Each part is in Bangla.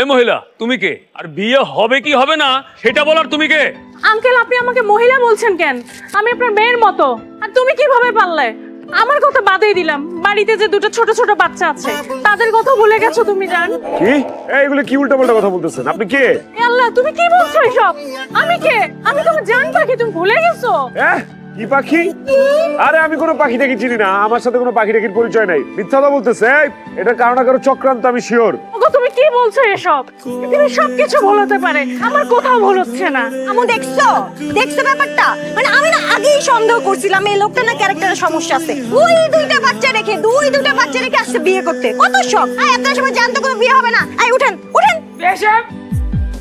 এই মহিলা তুমি কে? আর বিয়ে হবে কি হবে না সেটা বলার তুমি কে? আঙ্কেল আপনি আমাকে মহিলা বলছেন কেন? আমি আপনার মেয়ের মতো। আর তুমি কিভাবে পারলে? আমার কথা বাদেই দিলাম, বাড়িতে যে দুটো ছোট ছোট বাচ্চা আছে তাদের কথা ভুলে গেছো তুমি জান? কি এইগুলো কি উল্টাপাল্টা কথা বলতেছেন আপনি? কে? এ আল্লাহ, তুমি কি বলছো এসব? আমি কে? আমি তোমার জান পাখি, তুমি ভুলে গেছো? কি পাখি? আরে আমি কোনো পাখি টাকি চিনি না, আমার সাথে কোনো পাখি টাকির পরিচয় নাই। মিথ্যা কথা বলতেছে। এটা কারো না কারো চক্রান্ত, আমি শিওর। ওগো তুমি কি বলছো এসব? তুমি সবকিছু ভুল হতে পারে, আমার কোথাও ভুল হচ্ছে না। আমু দেখছো দেখছো ব্যাপারটা? মানে আমি না আগেই সন্দেহ করছিলাম এই লোকটা না ক্যারেক্টারের সমস্যা আছে। দুইটা বাচ্চা রেখে আসছে বিয়ে করতে। কত শখ! আপনার সময় জানতো কোনো বিয়ে হবে না। উঠেন উঠেন। এসব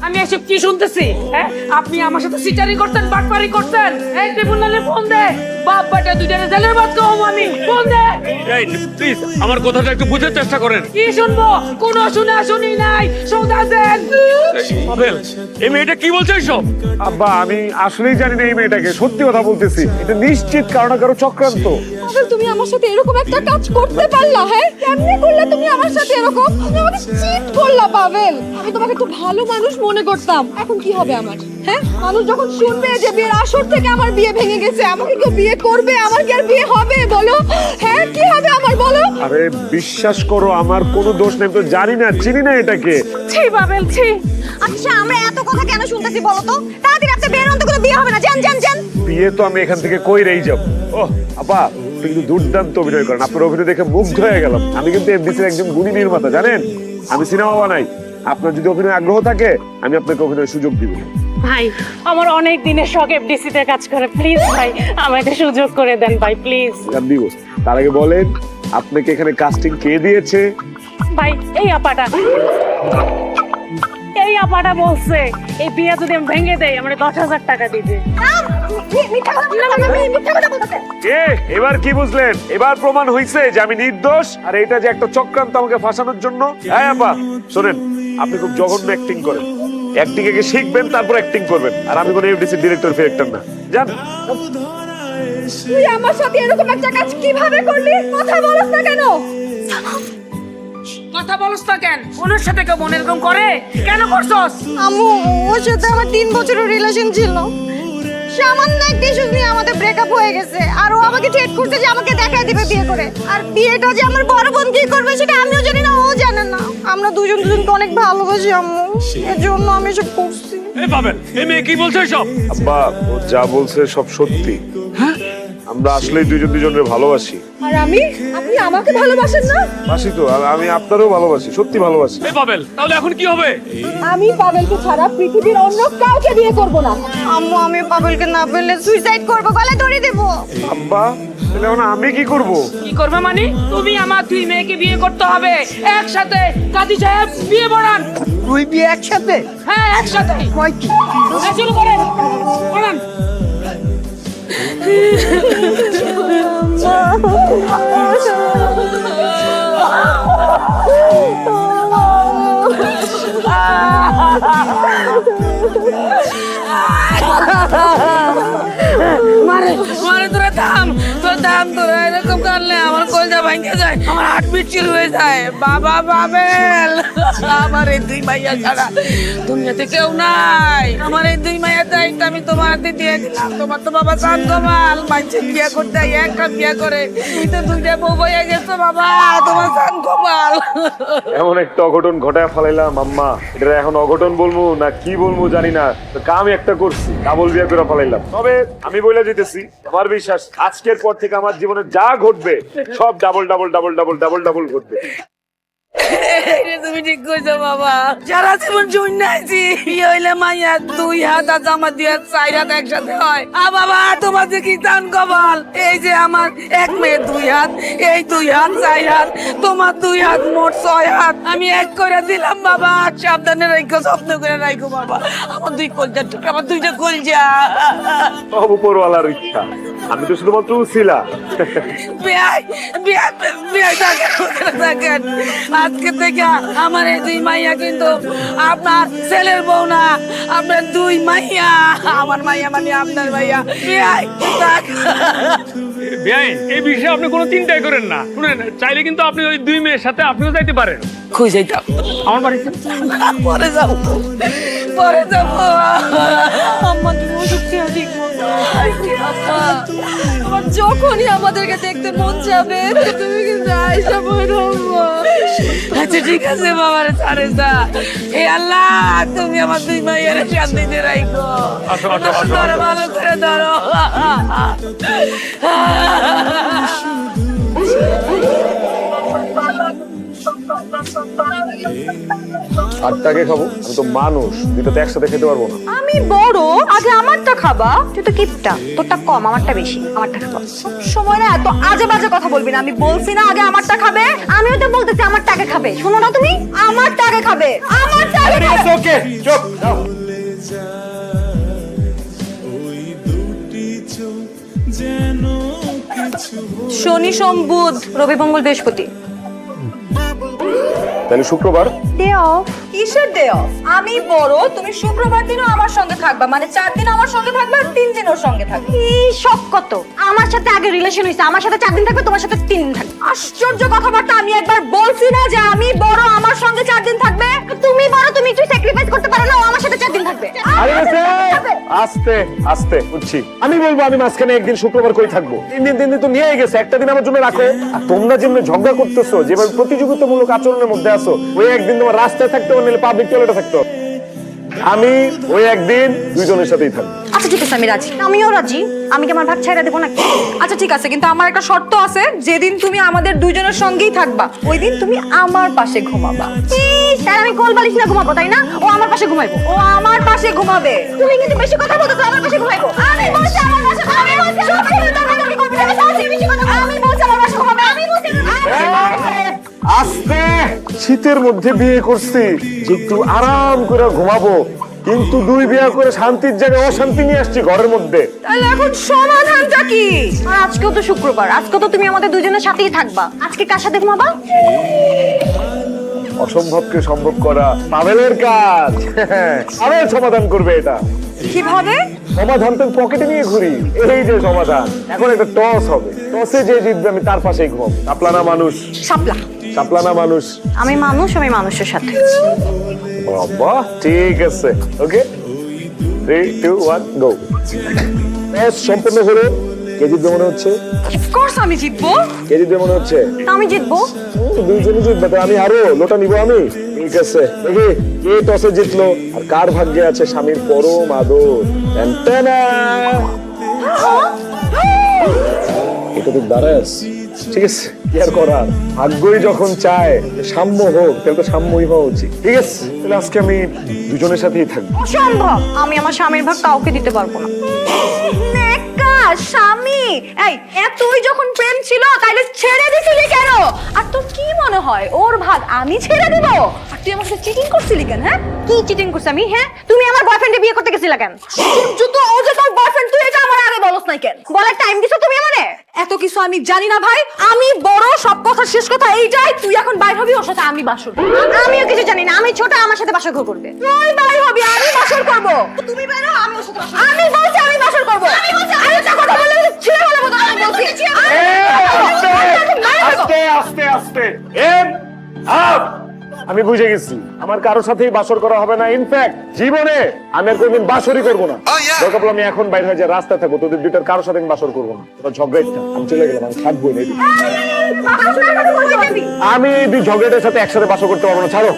আমি এসব কি শুনতেছি? হ্যাঁ, আপনি আমার সাথে সিটারি করতেন, বাটপারি করতেন। এই ট্রিবিউনালে ফোন দে, বাপ বেটা দুইটারে জেলের ভাত খাওয়াবো আমি। ফোন দে। এই প্লিজ আমার কথাটা একটু বুঝার চেষ্টা করেন। কি শুনবো? কোনো শুনি নাই। সৌদা দেন। পাবেল, এই মেয়েটা কি বলছে এসব? আব্বা আমি আসলেই জানি না এই মেয়েটাকে, সত্যি কথা বলতেছি। এটা নিশ্চিত কারো না কারো চক্রান্ত। পাগল, তুমি আমার সাথে এরকম একটা কাজ করতে পারলা? হ্যাঁ, কেমনে করলে তুমি আমার সাথে এরকম? তুমি আমাকে চিট করলা পাবেল। আমি তোমাকে একটু ভালো মানুষ মনে করতাম। এখন কি হবে আমার? হ্যাঁ, মানুষ যখন শুনবে যে বিয়ের আসর থেকে আমার বিয়ে ভেঙে গেছে, আমাকে কেউ বিয়ে করবে? আমার কি আর বিয়ে হবে বলো? হ্যাঁ, কি হবে আমার বলো? আরে বিশ্বাস করো, আমার কোনো দোষ নেই। তো জানি না, চিনি না এটাকে। ছি বাবেল, ছি। আচ্ছা, আমরা এত কথা কেন শুনতেছি বলো তো? তাড়াতাড়ি আপনি বের হন, তো কোনো বিয়ে হবে না। যান যান যান। বিয়ে তো আমি এখান থেকে কইরেই যাব। ওহ আপা, আপনি কিন্তু দুর্দান্ত অভিনয় করেন। আপনার অভিনয় দেখে মুগ্ধ হয়ে গেলাম। আমি কিন্তু এফডিসির একজন গুণী নির্মাতা, জানেন? আমি সিনেমা বানাই। আপনার যদি অভিনয় আগ্রহ থাকে, আমি আপনাকে অভিনয়ের সুযোগ দিব। ভাই, আমার অনেক দিনের শখ এফডিসি তে কাজ করে। প্লিজ ভাই, আমাকে সুযোগ করে দেন ভাই, প্লিজ। দিব। তার আগে বলেন, আপনাকে এখানে কাস্টিং কে দিয়েছে? ভাই, এই আপাটা বলছে এই বিয়ে যদি আমি ভেঙে দেই আমার 10,000 টাকা দিবে। এবার কি বুঝলেন? এবার প্রমাণ হইছে যে আমি নির্দোষ, আর এটা যে একটা চক্রান্ত আমাকে ফাঁসানোর জন্য। হ্যাঁ আপা শোনেন, আপনি খুব জঘন্য অ্যাক্টিং করেন। অ্যাক্টিং একে শিখবেন, তারপর অ্যাক্টিং করবেন। আর আমি কোনো এফডিসি ডিরেক্টর ফিরেক্টর না, জান? তুই আমার সাথে এরকম একটা কাজ কিভাবে করলি? কথা বলছ না কেন? কথা বলছ না কেন? ওনার সাথে কেউ মনে এরকম করে? কেন করছস? আম্মু, ওর সাথে আমার 3 বছরের রিলেশন ছিল। সামান্য একটা ইস্যু নিয়ে আমাদের ব্রেকআপ হয়ে গেছে। আর ও আমাকে থ্রেট করছে যে আমাকে দেখায় দিবে বিয়ে করে। আর বিয়েটা যে আমার বড় বোন কি করবে সেটা আমিও জানি না, ও জানে না। আমরা দুজনকে অনেক ভালোবাসি আম্মু, এর জন্য আমি এসব করছি। এই পাবেল, এই মেয়ে কি বলছে এসব? আব্বা ও যা বলছে সব সত্যি। আমরা আসলেই দুজনের ভালোবাসি। আর আমি? আপনি আমাকে ভালোবাসেন না? বাসি তো, আর আমি আপনারও ভালোবাসি, সত্যি ভালোবাসি। এই পাবেল, তাহলে এখন কি হবে? আমি পাবেলকে ছাড়া পৃথিবীর অন্য কাউকে বিয়ে করব না। আম্মু, আমি পাবেলকে না পেলে সুইসাইড করব, গলায় দড়ি দেব। আব্বা তাহলে এখন আমি কি করব? কি করবে মানে? তুমি আমার দুই মেয়েকে বিয়ে করতে হবে একসাথে। কাজী সাহেব বিয়ে পড়ান। দুই বিয়ে একসাথে? হ্যাঁ, একসাথে। কয়টি? শুরু করেন, পড়ান। মারে মারে, তোরা থাম, তোরা এরকম করলে আমার কলজা ভেঙে যায়, আমার হার্টবিট শুরু হয়ে যায়। বাবা পাবেল, আমার এই দুই মাইয়া ছাড়া দুনিয়াতে কেউ নাই। আমার এই দুই মাইয়া দায়িত্ব আমি তোমার হাতে দিয়ে দিলাম। তোমার তো বাবা চান কমাল, মানুষে বিয়ে করতে একটা বিয়ে করে, তুই তো দুইটা বউ হয়ে গেছো বাবা, তোমার চান কমাল। এমন একটা অঘটন ঘটায় ফেলাইলাম আম্মা, এটা এখন অঘটন বলবো না কি বলবো জানি না। তো কাম একটা করছি, ডাবল বিয়ে করে ফেলাইলাম। তবে আমি বলে যেতেছি, আমার বিশ্বাস আজকের পর থেকে আমার জীবনে যা ঘটবে সব double double double double double double ঘটবে। তুমি ঠিক কইছো বাবা, সারা জীবন শুনাইছি বিয়ে হইলে মাইয়া 2 হাত আর জামা দিয়ে 4 হাত একসাথে হয়। বাবা তোমার যে কি টান কপাল, এই যে আমার এক মেয়ে 2 হাত, এই 2 হাত 4 হাত, তোমার 2 হাত মোট 6 হাত আমি এক করে দিলাম বাবা। সাবধানে রাখো, যত্ন করে রাখো বাবা। আমার 2 কলজার টুকরা, আমার 2টা কলজা। সব উপরওয়ালার ইচ্ছা। আমি তো শুধুমাত্র ছিলা। বিয়াই বিয়াই বিয়াই থাকেন আজকে থেকে আমার এই দুই মাইয়া কিন্তু আপনার ছেলের বউ না, আপনার দুই মাইয়া। আমার মাইয়া মানে আপনার মাইয়া। বিয়াই থাক। বেআইন, এই বিষয়ে আপনি কোনো চিন্তাই করেন না। শুনেন, চাইলে কিন্তু আপনি ওই দুই মেয়ের সাথে আপনিও যাইতে পারেন কই যাইতাম? আমার বাড়িতে। পরে যাবো, পরে যাবো। আম্মা তুমি ওষুধ খেয়ে দেখবো না। আমার যখনই আমাদেরকে দেখতে মন যাবে তুমি কিন্তু আয়সা বলো আম্মা। আচ্ছা ঠিক আছে বাবার ছাড়ে যা। এই আল্লাহ তুমি আমার দুই মাইয়ের শান্তিতে রাখো। আসো, আসো, আসো, আসো। ধরো, ভালো করে ধরো। আটটাকে খাবো, আমি তো মানুষ, দুটো তো একসাথে খেতে পারবো না। আমি বড়, আগে আমারটা খাবা। তুই তো কিপটা, তোরটা কম, আমারটা বেশি। আমারটা খাবা। সময় না এত আজে বাজে কথা বলবি না। আমি বলছি না আগে আমারটা খাবে, আমিও তো বলতেছি আমারটা আগে খাবে। শোনো না তুমি, আমারটা আগে খাবে, আমারটা আগে খাবে। ওকে, চুপ, যাও। শনি সোম বুধ রবি মঙ্গল বৃহস্পতি। তাহলে শুক্রবার? Day of. কিসের ডে অফ? আমি বড়, তুমি শুক্রবার দিনও আমার সঙ্গে থাকবা, মানে 4 দিন আমার সঙ্গে থাকবা আর 3 দিন ওর সঙ্গে থাকবে। এই সব কত? আমার সাথে আগে রিলেশন হইছে, আমার সাথে 4 দিন থাকবে, তোমার সাথে 3 দিন থাকবে। আশ্চর্য কথাবার্তা। আমি একবার বলছি না যে আমি বড়, আমার সঙ্গে 4 দিন থাকবে? তুমি বড়, তুমি একটু স্যাক্রিফাইস করতে পারো না? ও আমার সাথে 4 দিন থাকবে। আরে আস্তে আস্তে বুঝছি। আমি বলবো আমি মাঝখানে একদিন শুক্রবার কই থাকবো। 3 দিন তো নিয়ে গেছে, একটা দিন আমার জন্য রাখো। আর তোমরা যেমন ঝগড়া করতেছো, যেভাবে প্রতিযোগিতামূলক আচরণের মধ্যে আছো, ওই একদিন তোমার রাস্তায় থাকতে হবে, নাহলে পাবলিক টয়লেটে থাকতে হবে। আমি ওই একদিন দুইজনের সাথেই থাকবো। আচ্ছা ঠিক আছে, আমি রাজি। আমিও রাজি। আমি কি আমার ভাগ ছাইড়া দেবো নাকি? আচ্ছা ঠিক আছে, কিন্তু আমার একটা শর্ত আছে। যেদিন তুমি আমাদের দুইজনের সঙ্গেই থাকবা, ওই দিন তুমি আমার পাশে ঘুমাবা। স্যার আমি কোল বালিশ না ঘুমাবো, তাই না? ও আমার পাশে ঘুমাইবো, ও আমার পাশে ঘুমাবে। তুমি কিন্তু বেশি কথা বলতেছো, আমার পাশে ঘুমাইবো। আমি বলছি আমার পাশে ঘুমাবে। আমি বলছি আমার পাশে ঘুমাবে। আমি বলছি আস্তে। শীতের মধ্যে বিয়ে করছি যে একটু আরাম করে ঘুমাবো, কিন্তু 2 বিয়ে করে শান্তির জায়গায় অশান্তি নিয়ে আসছি ঘরের মধ্যে। তাহলে এখন সমাধানটা কি? আর আজকেও তো শুক্রবার, আজকে তো তুমি আমাদের দুজনের সাথেই থাকবা। আজকে কার সাথে ঘুমাবা? অসম্ভবকে সম্ভব করা পাভেলের কাজ। পাভেল সমাধান করবে এটা। কিভাবে? সমাধান তো পকেটে নিয়ে ঘুরি, এই যে সমাধান। এখন একটা টস হবে, টসে যে জিতবে আমি তার পাশেই ঘুমাবো। সাপলানা মানুষ, শাপলা। সাপলানা মানুষ। আমি মানুষ, আমি মানুষের সাথে। বাবা ঠিক আছে, ওকে 3 2 1 গো। ম্যাচ সম্পূর্ণ হলো। কে জিতবে মনে হচ্ছে? অফকোর্স আমি জিতবো। কে জিতবে মনে হচ্ছে? আমি জিতবো। দুইজনই জিতবে, তো আমি আরো লোটা নিবো আমি। ঠিক আছে, দেখি কে টসে জিতলো আর কার ভাগ্যে আছে স্বামীর পরম আদর। টেনটেনা। এটা তো দাঁড়াস। ঠিক আছে, কি আর করার, ভাগ্যই যখন চায় সাম্য হোক, তাহলে তো সাম্যই হওয়া উচিত। ঠিক আছে, তাহলে আজকে আমি দুজনের সাথেই থাকবো। অসম্ভব, আমি আমার স্বামীর ভাগ কাউকে দিতে পারবো না। নেকা স্বামী। এই এতই যখন প্রেম ছিল তাইলে ছেড়ে দিছিলি কেন? আর তোর কি মনে হয় ওর ভাগ আমি ছেড়ে দিব? আর তুই আমার সাথে চিটিং করছিলি কেন? হ্যাঁ, কি চিটিং করছ আমি? হ্যাঁ, তুমি আমার বয়ফ্রেন্ডে বিয়ে করতে গেছিলা কেন? যত ও যে তোর বয়ফ্রেন্ড, তুই এটা আমার আগে বলছ নাই কেন? বলার টাইম দিছো তুমি আমারে? এত কিছু আমি জানি না ভাই। আমি বড়, সব কথা শেষ কথা এইটাই। তুই এখন বাইর হবি, ওর সাথে আমি বাসর করব। আমিও কিছু জানি না, আমি ছোট, আমার সাথে বাসর করবে। তুই বাইর হবি, আমি বাসর করব। তুমি বাইর হও, আমি ওর সাথে বাসর। আমি বলছি আমি বাসর করব। আমি বলছি আমি একটা কথা বললে ছিড়ে ফেলবো তো। আমি বলছি আস্তে আস্তে আস্তে। আমি বুঝে গেছি, আমার কারোর সাথেই বাসর করা হবে না। ইনফ্যাক্ট জীবনে আমি আর কোনদিন বাসরই করবো না। দরকার পড়লে আমি এখন বাইরে হয়ে যে রাস্তায় থাকবো, তোদের দুইটার কারোর সাথে আমি বাসর করবো না। তোরা ঝগড়া, আমি চলে গেলাম, আমি থাকবোই না। আমি এই 2 ঝগড়াটার সাথে একসাথে বাসর করতে পারবো না, ছাড়ো।